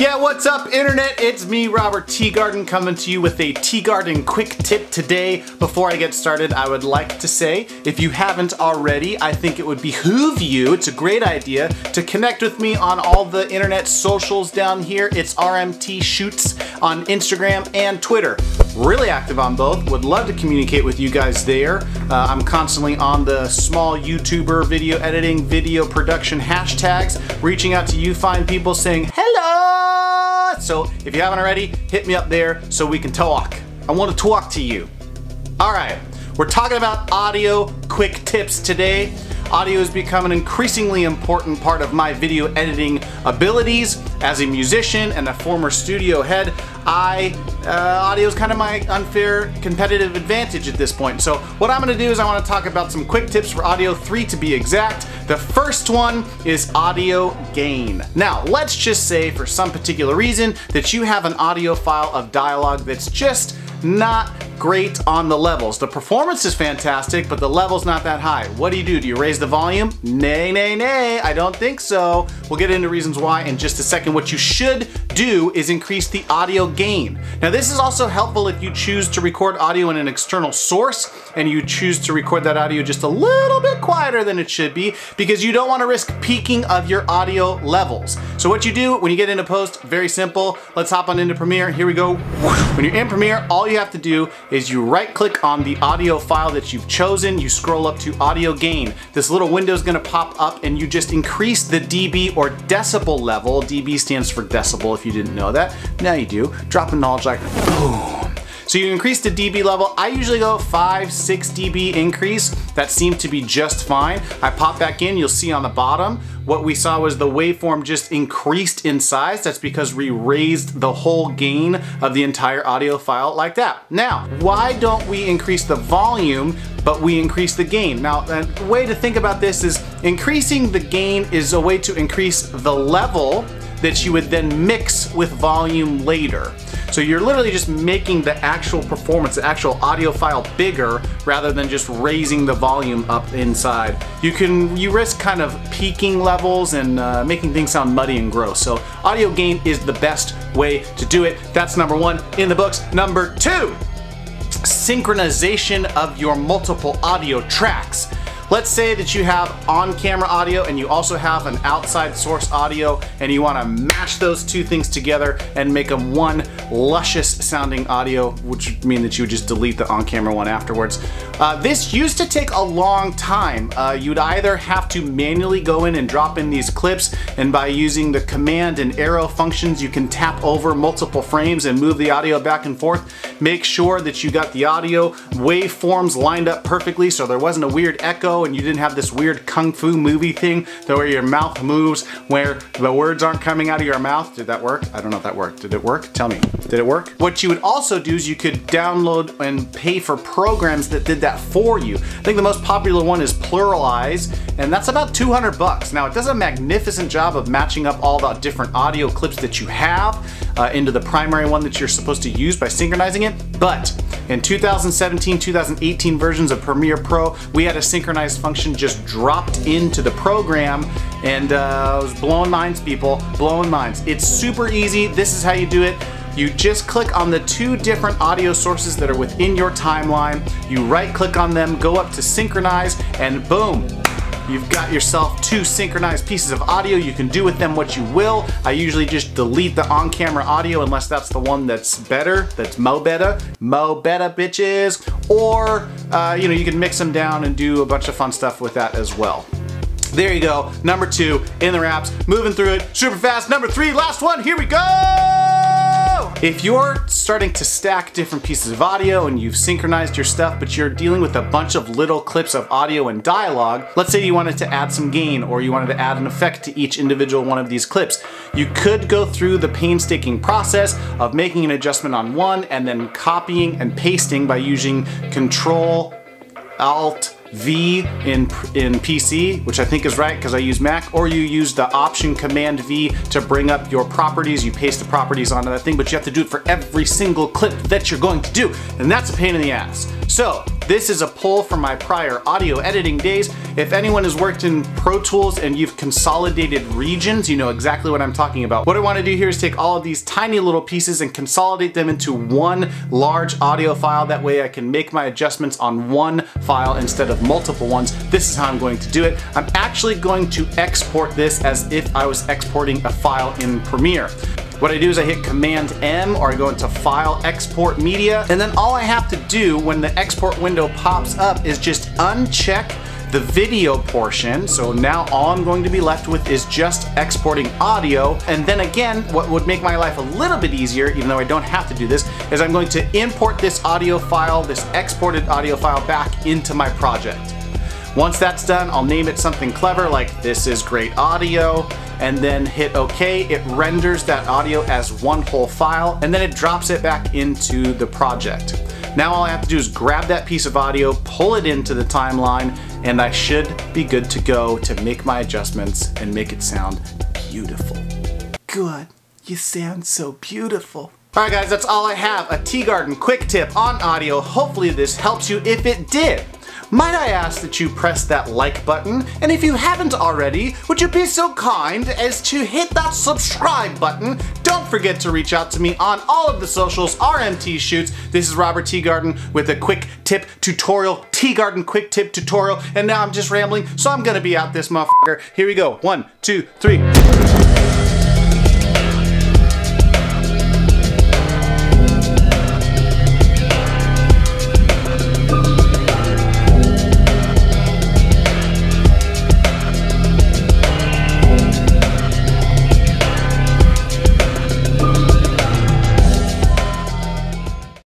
Yeah, what's up internet? It's me, Robert Teegarden, coming to you with a Teegarden quick tip today. Before I get started, I would like to say, if you haven't already, I think it would behoove you, it's a great idea, to connect with me on all the internet socials down here. It's RMT Shoots on Instagram and Twitter. Really active on both, would love to communicate with you guys there. I'm constantly on the small YouTuber video editing, video production hashtags, reaching out to you fine people saying hello! So if you haven't already, hit me up there so we can talk. I want to talk to you. Alright, we're talking about audio quick tips today. Audio has become an increasingly important part of my video editing abilities. As a musician and a former studio head, audio is kind of my unfair competitive advantage at this point. So what I'm going to do is I want to talk about some quick tips for audio, 3 to be exact. The first one is audio gain. Now, let's just say for some particular reason that you have an audio file of dialogue that's just not great on the levels. The performance is fantastic, but the level's not that high. What do? Do you raise the volume? Nay, nay, nay, I don't think so. We'll get into reasons why in just a second. What you should do is increase the audio gain. Now this is also helpful if you choose to record audio in an external source and you choose to record that audio just a little bit quieter than it should be, because you don't want to risk peaking of your audio levels. So what you do when you get into post, very simple. Let's hop on into Premiere. Here we go. When you're in Premiere, all you have to do is you right click on the audio file that you've chosen, you scroll up to audio gain. This little window is gonna pop up and you just increase the dB or decibel level. dB stands for decibel if you didn't know that. Now you do. Drop a knowledge like boom. So you increase the dB level. I usually go 5-6 dB increase. That seemed to be just fine. I pop back in, you'll see on the bottom, what we saw was the waveform just increased in size. That's because we raised the whole gain of the entire audio file like that. Now, why don't we increase the volume, but we increase the gain? Now, the way to think about this is increasing the gain is a way to increase the level that you would then mix with volume later. So you're literally just making the actual performance, the actual audio file bigger rather than just raising the volume up inside. You risk kind of peaking levels and making things sound muddy and gross. So audio gain is the best way to do it. That's number 1 in the books. Number 2, synchronization of your multiple audio tracks. Let's say that you have on-camera audio and you also have an outside source audio and you want to mash those two things together and make them one luscious sounding audio, which would mean that you would just delete the on-camera one afterwards. This used to take a long time. You'd either have to manually go in and drop in these clips, and by using the command and arrow functions you can tap over multiple frames and move the audio back and forth. Make sure that you got the audio waveforms lined up perfectly so there wasn't a weird echo and you didn't have this weird kung fu movie thing where your mouth moves where the words aren't coming out of your mouth. Did that work? I don't know if that worked. Did it work? Tell me. Did it work? What you would also do is you could download and pay for programs that did that for you. I think the most popular one is Pluralize, and that's about 200 bucks. Now it does a magnificent job of matching up all the different audio clips that you have into the primary one that you're supposed to use by synchronizing it. But in 2017, 2018 versions of Premiere Pro, we had a synchronize function just dropped into the program, and it was blowing minds, people, blowing minds. It's super easy. This is how you do it. You just click on the 2 different audio sources that are within your timeline. You right click on them, go up to synchronize, and boom. You've got yourself 2 synchronized pieces of audio. You can do with them what you will. I usually just delete the on-camera audio unless that's the one that's better, that's mo better bitches. Or, you can mix them down and do a bunch of fun stuff with that as well. There you go, number 2 in the wraps, moving through it super fast. Number 3, last one, here we go! If you're starting to stack different pieces of audio and you've synchronized your stuff, but you're dealing with a bunch of little clips of audio and dialogue, let's say you wanted to add some gain or you wanted to add an effect to each individual one of these clips, you could go through the painstaking process of making an adjustment on one and then copying and pasting by using Control, Alt, V in PC, which I think is right because I use Mac, or you use the Option Command V to bring up your properties. You paste the properties onto that thing, but you have to do it for every single clip that you're going to do, and that's a pain in the ass. So This is a pull from my prior audio editing days. If anyone has worked in Pro Tools and you've consolidated regions, you know exactly what I'm talking about. What I want to do here is take all of these tiny little pieces and consolidate them into one large audio file. That way I can make my adjustments on one file instead of multiple ones. This is how I'm going to do it. I'm actually going to export this as if I was exporting a file in Premiere. What I do is I hit Command M, or I go into File, Export Media, and then all I have to do when the export window pops up is just uncheck the video portion. So now all I'm going to be left with is just exporting audio. And then again, what would make my life a little bit easier, even though I don't have to do this, is I'm going to import this audio file, this exported audio file, back into my project. Once that's done, I'll name it something clever like "This is great audio," and then hit OK. It renders that audio as one whole file, and then it drops it back into the project. Now all I have to do is grab that piece of audio, pull it into the timeline, and I should be good to go to make my adjustments and make it sound beautiful. Good. You sound so beautiful. Alright guys, that's all I have. A Teegarden quick tip on audio. Hopefully this helps you. If it did, might I ask that you press that like button? And if you haven't already, would you be so kind as to hit that subscribe button? Don't forget to reach out to me on all of the socials, RMT Shoots. This is Robert Teegarden with a quick tip tutorial, Teegarden quick tip tutorial. And now I'm just rambling, so I'm gonna be out this motherfucker. Here we go. 1, 2, 3.